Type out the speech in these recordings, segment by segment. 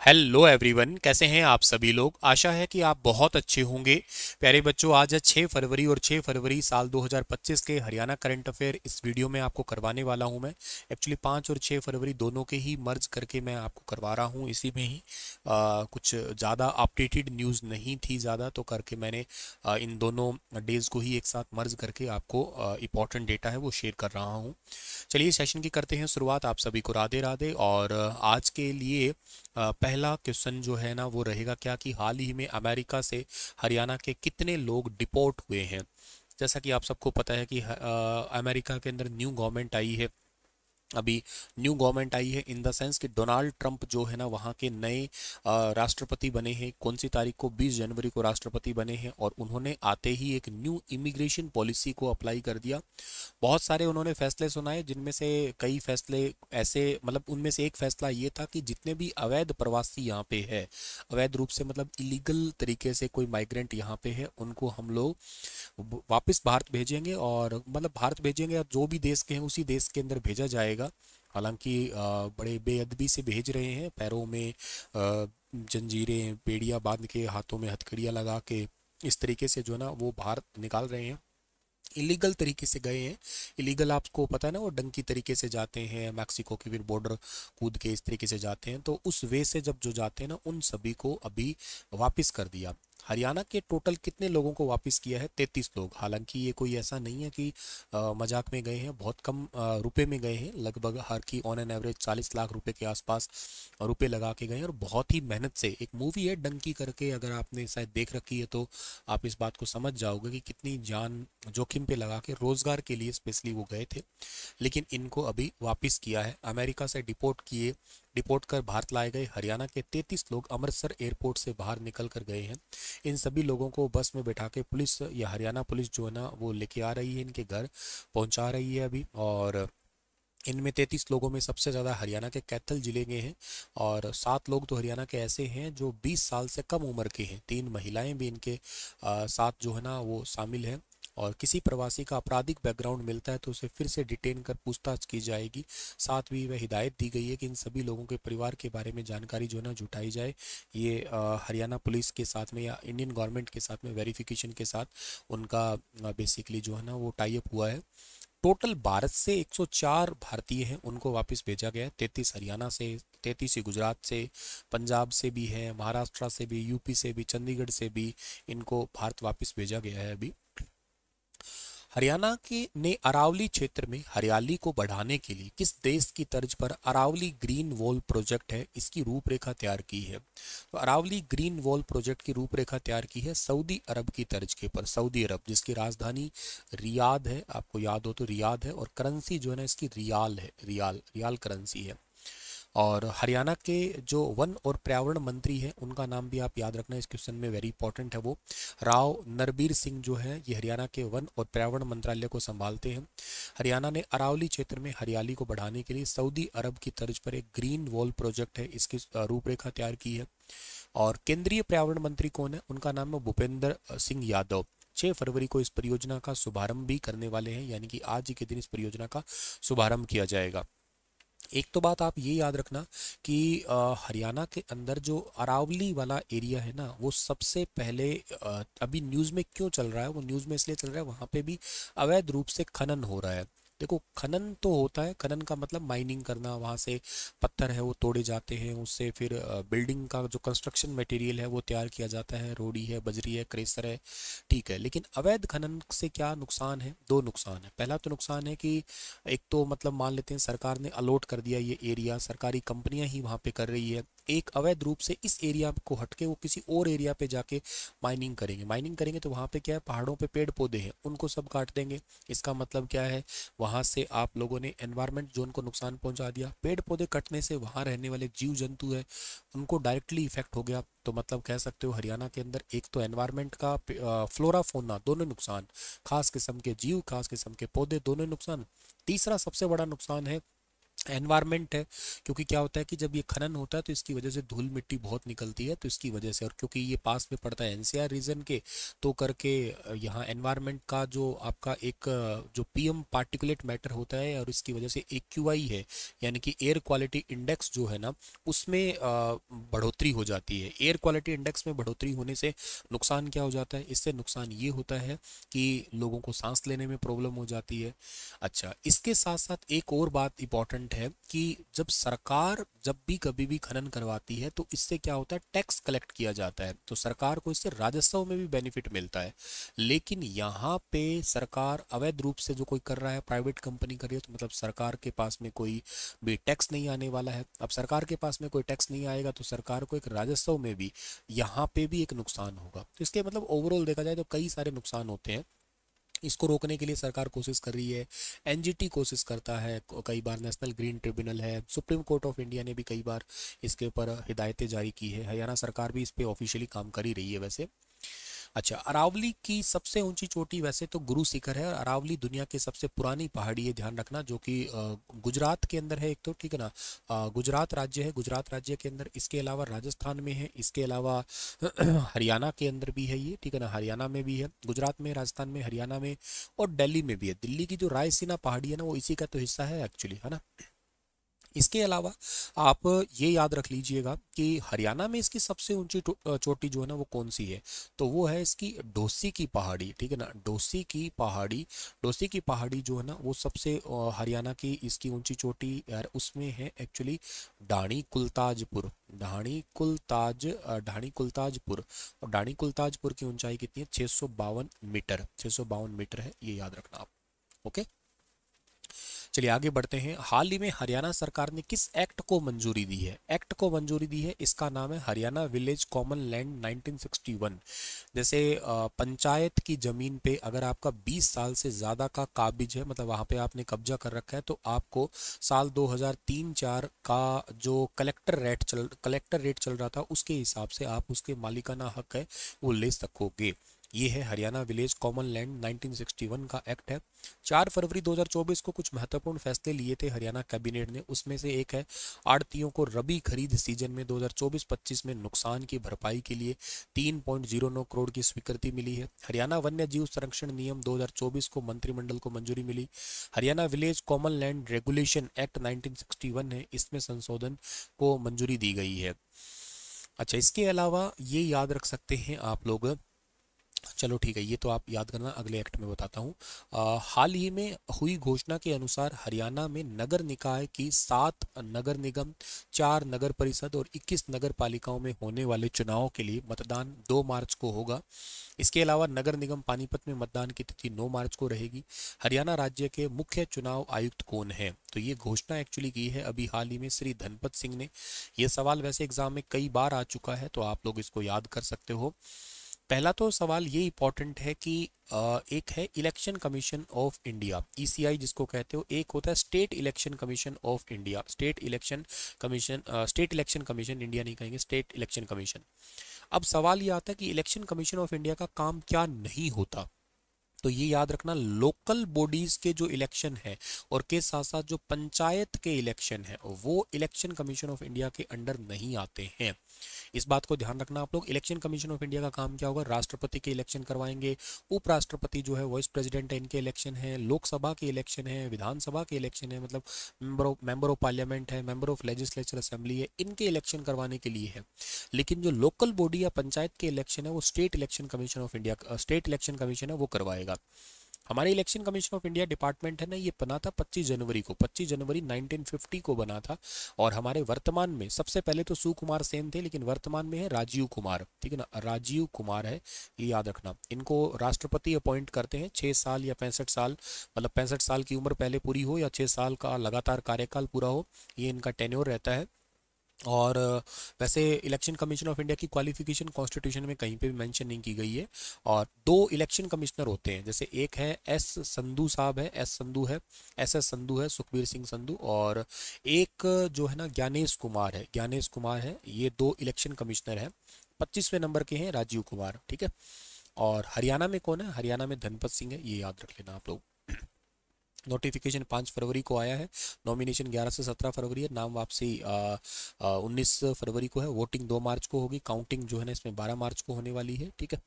Hello everyone, कैसे हैं आप सभी लोग। आशा है कि आप बहुत अच्छे होंगे। प्यारे बच्चों, आज है 6 फरवरी और 6 फरवरी साल 2025 के हरियाणा करंट अफेयर इस वीडियो में आपको करवाने वाला हूं मैं। एक्चुअली 5 और 6 फरवरी दोनों के ही मर्ज करके मैं आपको करवा रहा हूं इसी में ही। कुछ ज़्यादा अपडेटेड न्यूज़ नहीं थी ज़्यादा, तो करके मैंने इन दोनों डेज़ को ही एक साथ मर्ज करके आपको इम्पॉर्टेंट डेटा है वो शेयर कर रहा हूँ। चलिए सेशन की करते हैं शुरुआत। आप सभी को राधे राधे। और आज के लिए पहला क्वेश्चन जो है ना वो रहेगा क्या कि हाल ही में अमेरिका से हरियाणा के कितने लोग डिपोर्ट हुए हैं। जैसा कि आप सबको पता है कि अमेरिका के अंदर न्यू गवर्नमेंट आई है। अभी न्यू गवर्नमेंट आई है इन द सेंस कि डोनाल्ड ट्रंप जो है ना वहाँ के नए राष्ट्रपति बने हैं। कौन सी तारीख को, 20 जनवरी को राष्ट्रपति बने हैं। और उन्होंने आते ही एक न्यू इमिग्रेशन पॉलिसी को अप्लाई कर दिया। बहुत सारे उन्होंने फैसले सुनाए, जिनमें से कई फैसले ऐसे, मतलब उनमें से एक फैसला ये था कि जितने भी अवैध प्रवासी यहाँ पे है, अवैध रूप से मतलब इलीगल तरीके से कोई माइग्रेंट यहाँ पे है, उनको हम लोग वापस भारत भेजेंगे। और मतलब भारत भेजेंगे और जो भी देश के हैं उसी देश के अंदर भेजा जाएगा। हालांकि बड़े बेअदबी से भेज रहे हैं, पैरों में जंजीरें बेड़ियां बांध के, हाथों में हथकड़ियां लगा के, इस तरीके से जो है ना वो भारत निकाल रहे हैं। इलीगल तरीके से गए हैं। इलीगल आपको पता है ना, वो डंकी तरीके से जाते हैं मैक्सिको के फिर बॉर्डर कूद के इस तरीके से जाते हैं। तो उस वे से जब जो जाते हैं ना उन सभी को अभी वापस कर दिया। हरियाणा के टोटल कितने लोगों को वापस किया है? 33 लोग। हालांकि ये कोई ऐसा नहीं है कि मजाक में गए हैं, बहुत कम रुपए में गए हैं। लगभग हर की ऑन एन एवरेज 40 लाख रुपए के आसपास रुपए लगा के गए हैं। और बहुत ही मेहनत से, एक मूवी है डंकी करके, अगर आपने शायद देख रखी है तो आप इस बात को समझ जाओगे कि कितनी जान जोखिम पे लगा के रोजगार के लिए स्पेशली वो गए थे। लेकिन इनको अभी वापस किया है। अमेरिका से डिपोर्ट कर भारत लाए गए हरियाणा के 33 लोग अमृतसर एयरपोर्ट से बाहर निकल कर गए हैं। इन सभी लोगों को बस में बैठा के पुलिस या हरियाणा पुलिस जो है ना वो लेके आ रही है, इनके घर पहुंचा रही है अभी। और इनमें 33 लोगों में सबसे ज़्यादा हरियाणा के कैथल जिले के हैं। और 7 लोग तो हरियाणा के ऐसे हैं जो 20 साल से कम उम्र के हैं। 3 महिलाएं भी इनके साथ जो है ना वो शामिल हैं। और किसी प्रवासी का आपराधिक बैकग्राउंड मिलता है तो उसे फिर से डिटेन कर पूछताछ की जाएगी। साथ भी वह हिदायत दी गई है कि इन सभी लोगों के परिवार के बारे में जानकारी जो है ना जुटाई जाए। ये हरियाणा पुलिस के साथ में या इंडियन गवर्नमेंट के साथ में वेरिफिकेशन के साथ उनका बेसिकली जो है ना वो टाई अप हुआ है। टोटल भारत से 104 भारतीय हैं, उनको वापस भेजा गया है। 33 हरियाणा से, 33 ही गुजरात से, पंजाब से भी है, महाराष्ट्र से भी, यूपी से भी, चंडीगढ़ से भी इनको भारत वापस भेजा गया है अभी। हरियाणा के ने अरावली क्षेत्र में हरियाली को बढ़ाने के लिए किस देश की तर्ज पर अरावली ग्रीन वॉल प्रोजेक्ट है, इसकी रूपरेखा तैयार की है? तो अरावली ग्रीन वॉल प्रोजेक्ट की रूपरेखा तैयार की है सऊदी अरब की तर्ज के पर। सऊदी अरब जिसकी राजधानी रियाद है, आपको याद हो तो रियाद है। और करेंसी जो है ना इसकी रियाल है, रियाल रियाल करेंसी है। और हरियाणा के जो वन और पर्यावरण मंत्री हैं उनका नाम भी आप याद रखना, इस क्वेश्चन में वेरी इंपॉर्टेंट है वो। राव नरबीर सिंह जो है ये हरियाणा के वन और पर्यावरण मंत्रालय को संभालते हैं। हरियाणा ने अरावली क्षेत्र में हरियाली को बढ़ाने के लिए सऊदी अरब की तर्ज पर एक ग्रीन वॉल प्रोजेक्ट है, इसकी रूपरेखा तैयार की है। और केंद्रीय पर्यावरण मंत्री कौन है? उनका नाम है भूपेंद्र सिंह यादव। 6 फरवरी को इस परियोजना का शुभारंभ भी करने वाले हैं, यानी कि आज ही के दिन इस परियोजना का शुभारंभ किया जाएगा। एक तो बात आप ये याद रखना कि हरियाणा के अंदर जो अरावली वाला एरिया है ना वो सबसे पहले अभी न्यूज़ में क्यों चल रहा है, वो न्यूज़ में इसलिए चल रहा है वहाँ पे भी अवैध रूप से खनन हो रहा है। देखो, खनन तो होता है, खनन का मतलब माइनिंग करना, वहाँ से पत्थर है वो तोड़े जाते हैं, उससे फिर बिल्डिंग का जो कंस्ट्रक्शन मटेरियल है वो तैयार किया जाता है। रोड़ी है, बजरी है, क्रेसर है, ठीक है। लेकिन अवैध खनन से क्या नुकसान है? दो नुकसान है। पहला तो नुकसान है कि एक तो मतलब मान लेते हैं सरकार ने अलॉट कर दिया ये एरिया, सरकारी कंपनियां ही वहाँ पे कर रही है। एक अवैध रूप से इस एरिया को हटके वो किसी और एरिया पे जाके माइनिंग करेंगे। माइनिंग करेंगे तो वहाँ पे क्या है, पहाड़ों पे पेड़ पौधे हैं उनको सब काट देंगे। इसका मतलब क्या है, वहाँ से आप लोगों ने एनवायरमेंट जोन को नुकसान पहुँचा दिया। पेड़ पौधे कटने से वहाँ रहने वाले जीव जंतु है उनको डायरेक्टली इफेक्ट हो गया। तो मतलब कह सकते हो हरियाणा के अंदर एक तो एनवायरमेंट का फ्लोरा फोना दोनों नुकसान, खास किस्म के जीव, खास किस्म के पौधे दोनों नुकसान। तीसरा सबसे बड़ा नुकसान है एनवायरनमेंट है, क्योंकि क्या होता है कि जब ये खनन होता है तो इसकी वजह से धूल मिट्टी बहुत निकलती है, तो इसकी वजह से, और क्योंकि ये पास में पड़ता है एनसीआर रीजन के, तो करके यहाँ एनवायरनमेंट का जो आपका एक जो पीएम पार्टिकुलेट मैटर होता है, और इसकी वजह से एक्यूआई है, यानी कि एयर क्वालिटी इंडेक्स जो है ना, उसमें बढ़ोतरी हो जाती है। एयर क्वालिटी इंडेक्स में बढ़ोतरी होने से नुकसान क्या हो जाता है, इससे नुकसान ये होता है कि लोगों को सांस लेने में प्रॉब्लम हो जाती है। अच्छा, इसके साथ साथ एक और बात इंपॉर्टेंट है कि जब सरकार जब भी कभी भी खनन करवाती है तो इससे क्या होता है, टैक्स कलेक्ट किया जाता है, तो सरकार को इससे राजस्व में भी बेनिफिट मिलता है। लेकिन यहाँ पे सरकार अवैध रूप से जो कोई कर रहा है, प्राइवेट कंपनी कर रही है, तो मतलब सरकार के पास में कोई भी टैक्स नहीं आने वाला है। अब सरकार के पास में कोई टैक्स नहीं आएगा तो सरकार को एक राजस्व में भी यहाँ पे भी एक नुकसान होगा। तो इसके मतलब ओवरऑल देखा जाए तो कई सारे नुकसान होते हैं। इसको रोकने के लिए सरकार कोशिश कर रही है, एनजीटी कोशिश करता है, कई बार नेशनल ग्रीन ट्रिब्यूनल है, सुप्रीम कोर्ट ऑफ इंडिया ने भी कई बार इसके ऊपर हिदायतें जारी की है, हरियाणा सरकार भी इस पे ऑफिशियली काम कर ही रही है वैसे। अच्छा, अरावली की सबसे ऊंची चोटी वैसे तो गुरु शिखर है, और अरावली दुनिया की सबसे पुरानी पहाड़ी है, ध्यान रखना, जो कि गुजरात के अंदर है एक तो, ठीक है ना, गुजरात राज्य है, गुजरात राज्य के अंदर, इसके अलावा राजस्थान में है, इसके अलावा हरियाणा के अंदर भी है ये, ठीक है ना, हरियाणा में भी है, गुजरात में, राजस्थान में, हरियाणा में, और दिल्ली में भी है। दिल्ली की जो रायसीना पहाड़ी है ना, वो इसी का तो हिस्सा है एक्चुअली, है ना। इसके अलावा आप ये याद रख लीजिएगा कि हरियाणा में इसकी सबसे ऊंची चोटी जो है ना वो कौन सी है, तो वो है इसकी डोसी की पहाड़ी, ठीक है ना, डोसी की पहाड़ी। डोसी की पहाड़ी जो है ना वो सबसे हरियाणा की इसकी ऊंची चोटी यार उसमें है एक्चुअली ढाणी कुलताजपुर, ढाणी कुलताजपुर, और ढाणी कुलताजपुर की ऊंचाई कितनी है, 652 मीटर, 652 मीटर है, ये याद रखना आप। ओके, चलिए आगे बढ़ते हैं। हाल ही में हरियाणा सरकार ने किस एक्ट को मंजूरी दी है, एक्ट को मंजूरी दी है, इसका नाम है हरियाणा विलेज कॉमन लैंड 1961। जैसे पंचायत की जमीन पे अगर आपका 20 साल से ज़्यादा का काबिज है, मतलब वहाँ पे आपने कब्जा कर रखा है, तो आपको साल 2003-4 का जो कलेक्टर रेट चल रहा था उसके हिसाब से आप उसके मालिकाना हक है वो ले सकोगे। ये है हरियाणा विलेज कॉमन लैंड 1961 का एक्ट है। 4 फरवरी 2024 को कुछ महत्वपूर्ण फैसले लिए थे हरियाणा कैबिनेट ने, उसमें से एक है आड़तियों को रबी खरीद सीजन में 2024-25 में नुकसान की भरपाई के लिए 3.09 करोड़ की स्वीकृति मिली है। हरियाणा वन्य जीव संरक्षण नियम 2024 को मंत्रिमंडल को मंजूरी मिली। Haryana village common land regulation act 1961 है, इसमें संशोधन को मंजूरी दी गई है। अच्छा, इसके अलावा ये याद रख सकते हैं आप लोग, चलो ठीक है, ये तो आप याद करना, अगले एक्ट में बताता हूँ। हाल ही में हुई घोषणा के अनुसार हरियाणा में नगर निकाय की 7 नगर निगम, 4 नगर परिषद और 21 नगर पालिकाओं में होने वाले चुनाव के लिए मतदान 2 मार्च को होगा। इसके अलावा नगर निगम पानीपत में मतदान की तिथि 9 मार्च को रहेगी। हरियाणा राज्य के मुख्य चुनाव आयुक्त कौन है, तो ये घोषणा एक्चुअली की है अभी हाल ही में श्री धनपत सिंह ने। ये सवाल वैसे एग्जाम में कई बार आ चुका है, तो आप लोग इसको याद कर सकते हो। पहला तो सवाल ये इंपॉर्टेंट है कि एक है election commission of India, ECI जिसको कहते हो, एक होता है state election commission of India, state election commission India नहीं कहेंगे, स्टेट इलेक्शन कमीशन। अब सवाल ये आता है कि इलेक्शन कमीशन ऑफ इंडिया का काम क्या नहीं होता, तो ये याद रखना, लोकल बॉडीज के जो इलेक्शन है और के साथ साथ जो पंचायत के इलेक्शन है वो इलेक्शन कमीशन ऑफ इंडिया के अंडर नहीं आते हैं। इस बात को ध्यान रखना आप लोग। इलेक्शन कमीशन ऑफ इंडिया का काम क्या होगा, राष्ट्रपति के इलेक्शन करवाएंगे, उपराष्ट्रपति जो है वाइस प्रेसिडेंट है इनके इलेक्शन है, लोकसभा के इलेक्शन है, विधानसभा के इलेक्शन है, मतलब मेंबर ऑफ पार्लियामेंट है, मेंबर ऑफ लेजिस्लेचर असेंबली है, इनके इलेक्शन करवाने के लिए है। लेकिन जो लोकल बॉडी या पंचायत के इलेक्शन है वो state election commission of India, state election commission है वो करवाएगा। हमारे election commission of India department है ना, ये बना था 25 जनवरी को, 25 जनवरी 1950 को बना था। और हमारे वर्तमान में सबसे पहले तो सुकुमार सेन थे, लेकिन वर्तमान में है राजीव कुमार, ठीक है ना, राजीव कुमार है, ये याद रखना। इनको राष्ट्रपति अपॉइंट करते हैं 6 साल या 65 साल, मतलब 65 साल की उम्र पहले पूरी हो या 6 साल का लगातार कार्यकाल पूरा हो, ये इनका टेन्योर रहता है। और वैसे इलेक्शन कमीशन ऑफ इंडिया की क्वालिफिकेशन कॉन्स्टिट्यूशन में कहीं पे भी मेंशन नहीं की गई है। और 2 इलेक्शन कमिश्नर होते हैं, जैसे एक है एस संधू साहब है, एस एस संधू है, सुखबीर सिंह संधू, और एक जो है ना ज्ञानेश कुमार है, ये 2 इलेक्शन कमिश्नर हैं। 25वें नंबर के हैं राजीव कुमार, ठीक है। और हरियाणा में कौन है, हरियाणा में धनपत सिंह है, ये याद रख लेना आप लोग। नोटिफिकेशन 5 फरवरी को आया है, नॉमिनेशन 11 से 17 फरवरी है, नाम वापसी 19 फरवरी को है, वोटिंग 2 मार्च को होगी, काउंटिंग जो है ना इसमें 12 मार्च को होने वाली है। ठीक है,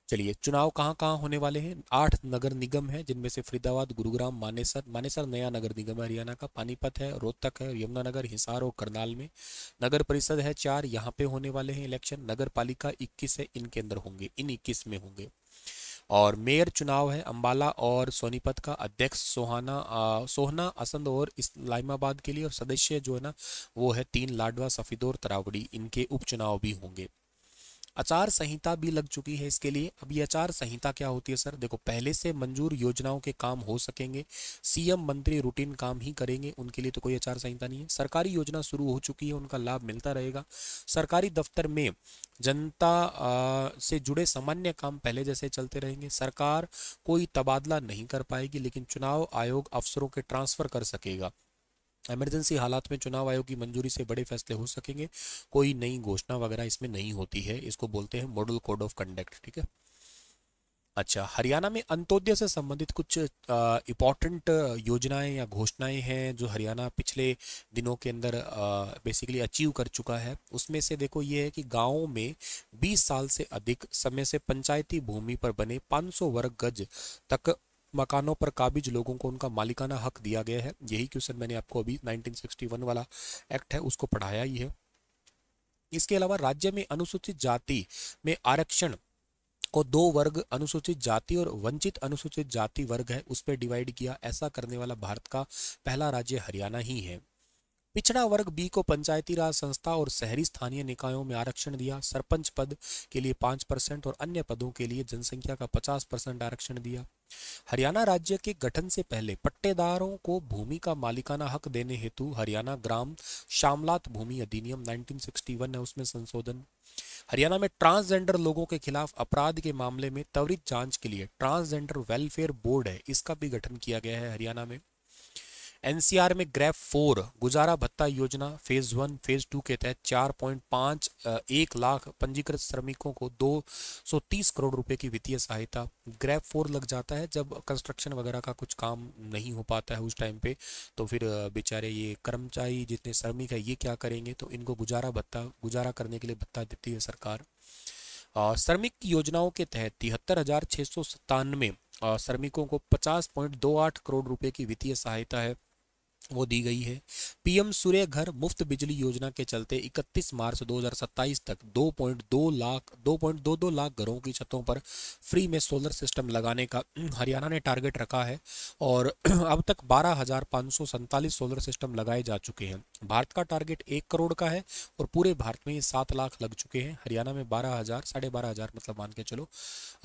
चलिए चुनाव कहाँ कहाँ होने वाले हैं। 8 नगर निगम है, जिनमें से फरीदाबाद, गुरुग्राम, मानेसर, मानेसर नया नगर निगम है हरियाणा का, पानीपत है, रोहतक है, यमुनानगर, हिसार और करनाल में। नगर परिषद है 4, यहाँ पे होने वाले हैं इलेक्शन। नगर पालिका 21 है, इनके अंदर होंगे, इन 21 में होंगे। और मेयर चुनाव है अंबाला और सोनीपत का, अध्यक्ष सोहना, असंध और इस्लामाबाद के लिए, और सदस्य जो है ना वो है 3 लाडवा, सफीदोर, तरावड़ी, इनके उपचुनाव भी होंगे। आचार संहिता भी लग चुकी है इसके लिए। अब ये आचार संहिता क्या होती है सर, देखो पहले से मंजूर योजनाओं के काम हो सकेंगे, सीएम मंत्री रूटीन काम ही करेंगे, उनके लिए तो कोई आचार संहिता नहीं है। सरकारी योजना शुरू हो चुकी है, उनका लाभ मिलता रहेगा। सरकारी दफ्तर में जनता से जुड़े सामान्य काम पहले जैसे चलते रहेंगे। सरकार कोई तबादला नहीं कर पाएगी, लेकिन चुनाव आयोग अफसरों के ट्रांसफर कर सकेगा। इमरजेंसी हालात में चुनाव आयोग की मंजूरी से बड़े फैसले हो सकेंगे। कोई नई घोषणा वगैरह इसमें नहीं होती है, इसको बोलते हैं मॉडल कोड ऑफ कंडक्ट। ठीक है, अच्छा, हरियाणा में अंत्योदय से संबंधित कुछ इम्पोर्टेंट योजनाएं या घोषणाएं हैं जो हरियाणा पिछले दिनों के अंदर बेसिकली अचीव कर चुका है। उसमें से देखो ये है कि गाँव में 20 साल से अधिक समय से पंचायती भूमि पर बने 500 वर्ग गज तक मकानों पर काबिज लोगों को उनका मालिकाना हक दिया गया है। यही क्वेश्चन मैंने आपको अभी 1961 वाला एक्ट है उसको पढ़ाया ही है। इसके अलावा राज्य में अनुसूचित जाति में आरक्षण को 2 वर्ग, अनुसूचित जाति और वंचित अनुसूचित जाति वर्ग है उस पर डिवाइड किया। ऐसा करने वाला भारत का पहला राज्य हरियाणा ही है। पिछड़ा वर्ग बी को पंचायती राज संस्था और शहरी स्थानीय निकायों में आरक्षण दिया। सरपंच पद के लिए 5% और अन्य पदों के लिए जनसंख्या का 50% आरक्षण दिया। हरियाणा राज्य के गठन से पहले पट्टेदारों को भूमि का मालिकाना हक देने हेतु हरियाणा ग्राम शामलात भूमि अधिनियम 1961 है उसमें संशोधन। हरियाणा में ट्रांसजेंडर लोगों के खिलाफ अपराध के मामले में त्वरित जांच के लिए ट्रांसजेंडर वेलफेयर बोर्ड है, इसका भी गठन किया गया है हरियाणा में। एनसीआर में ग्रेफ 4 गुजारा भत्ता योजना फेज 1 फेज 2 के तहत 4.51 लाख पंजीकृत श्रमिकों को 230 करोड़ रुपए की वित्तीय सहायता। ग्रेफ 4 लग जाता है जब कंस्ट्रक्शन वगैरह का कुछ काम नहीं हो पाता है उस टाइम पे, तो फिर बेचारे ये कर्मचारी जितने श्रमिक है ये क्या करेंगे, तो इनको गुजारा करने के लिए भत्ता देती है सरकार। श्रमिक योजनाओं के तहत 73,697 श्रमिकों को 50.28 करोड़ रुपए की वित्तीय सहायता है वो दी गई है। पीएम सूर्य घर मुफ्त बिजली योजना के चलते 31 मार्च 2027 तक 2.22 लाख घरों की छतों पर फ्री में सोलर सिस्टम लगाने का हरियाणा ने टारगेट रखा है और अब तक 12,547 सोलर सिस्टम लगाए जा चुके हैं। भारत का टारगेट 1 करोड़ का है और पूरे भारत में ये 7 लाख लग चुके हैं। हरियाणा में 12,000 मतलब मान के चलो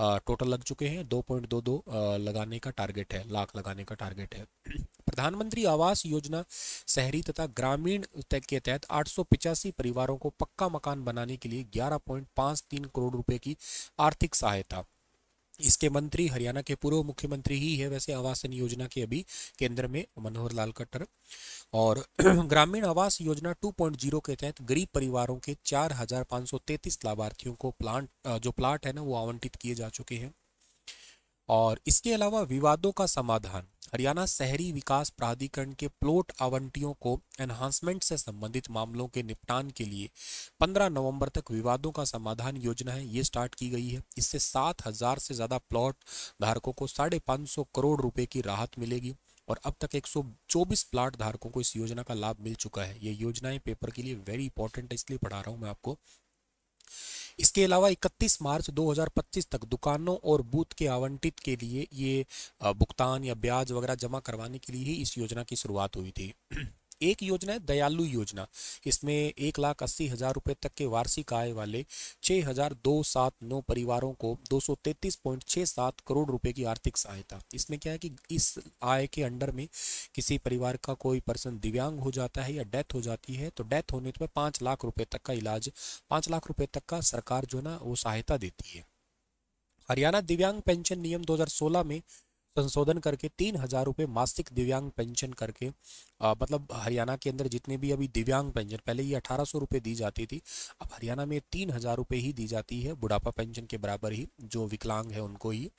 टोटल लग चुके हैं। 2.22 लगाने का टारगेट है, लाख लगाने का टारगेट है। प्रधानमंत्री आवास योजना शहरी तथा ग्रामीण के तहत 885 परिवारों को पक्का मकान बनाने के लिए 11.53 करोड़ रुपए की आर्थिक सहायता। इसके मंत्री हरियाणा के पूर्व मुख्यमंत्री ही है वैसे आवासन योजना के अभी केंद्र में, मनोहर लाल खट्टर। और ग्रामीण आवास योजना 2.0 के तहत गरीब परिवारों के 4,533 लाभार्थियों को प्लाट है ना वो आवंटित किए जा चुके हैं। और इसके अलावा विवादों का समाधान, हरियाणा शहरी विकास प्राधिकरण के प्लॉट आवंटियों को एनहांसमेंट से संबंधित मामलों के निपटान के लिए 15 नवंबर तक विवादों का समाधान योजना है ये स्टार्ट की गई है। इससे 7,000 से ज़्यादा प्लॉट धारकों को 550 करोड़ रुपए की राहत मिलेगी और अब तक 124 प्लाट धारकों को इस योजना का लाभ मिल चुका है। ये योजनाएं पेपर के लिए वेरी इंपॉर्टेंट है इसलिए पढ़ा रहा हूँ मैं आपको। इसके अलावा 31 मार्च 2025 तक दुकानों और बूथ के आवंटित के लिए ये भुगतान या ब्याज वगैरह जमा करवाने के लिए ही इस योजना की शुरुआत हुई थी। एक योजना है दयालु योजना, इसमें 1,80,000 रुपये तक के वार्षिक आय वाले 6,279 परिवारों को 233.67 करोड़ रुपए की आर्थिक सहायता। इसमें क्या है कि इस आय के अंडर में किसी परिवार का कोई पर्सन दिव्यांग हो जाता है या डेथ हो जाती है तो डेथ होने पर 5 लाख रुपए तक का इलाज, 5 लाख रुपए तक का सरकार जो है ना वो सहायता देती है। हरियाणा दिव्यांग पेंशन नियम 2016 में संशोधन करके 3,000 रुपये मासिक दिव्यांग पेंशन करके मतलब हरियाणा के अंदर जितने भी अभी दिव्यांग पेंशन, पहले ये 1,800 रुपये दी जाती थी, अब हरियाणा में 3,000 रुपये ही दी जाती है, बुढ़ापा पेंशन के बराबर ही, जो विकलांग है उनको ही।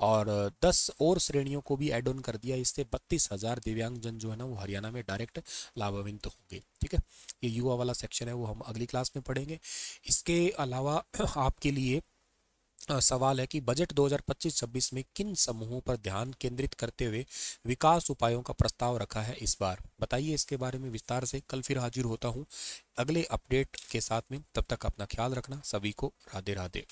और 10 और श्रेणियों को भी ऐड ऑन कर दिया, इससे 32,000 दिव्यांग जन जो है ना वो हरियाणा में डायरेक्ट लाभान्वित होंगे। ठीक है, ये युवा वाला सेक्शन है वो हम अगली क्लास में पढ़ेंगे। इसके अलावा आपके लिए सवाल है कि बजट 2025-26 में किन समूहों पर ध्यान केंद्रित करते हुए विकास उपायों का प्रस्ताव रखा है इस बार, बताइए इसके बारे में विस्तार से। कल फिर हाजिर होता हूं अगले अपडेट के साथ में, तब तक अपना ख्याल रखना। सभी को राधे राधे।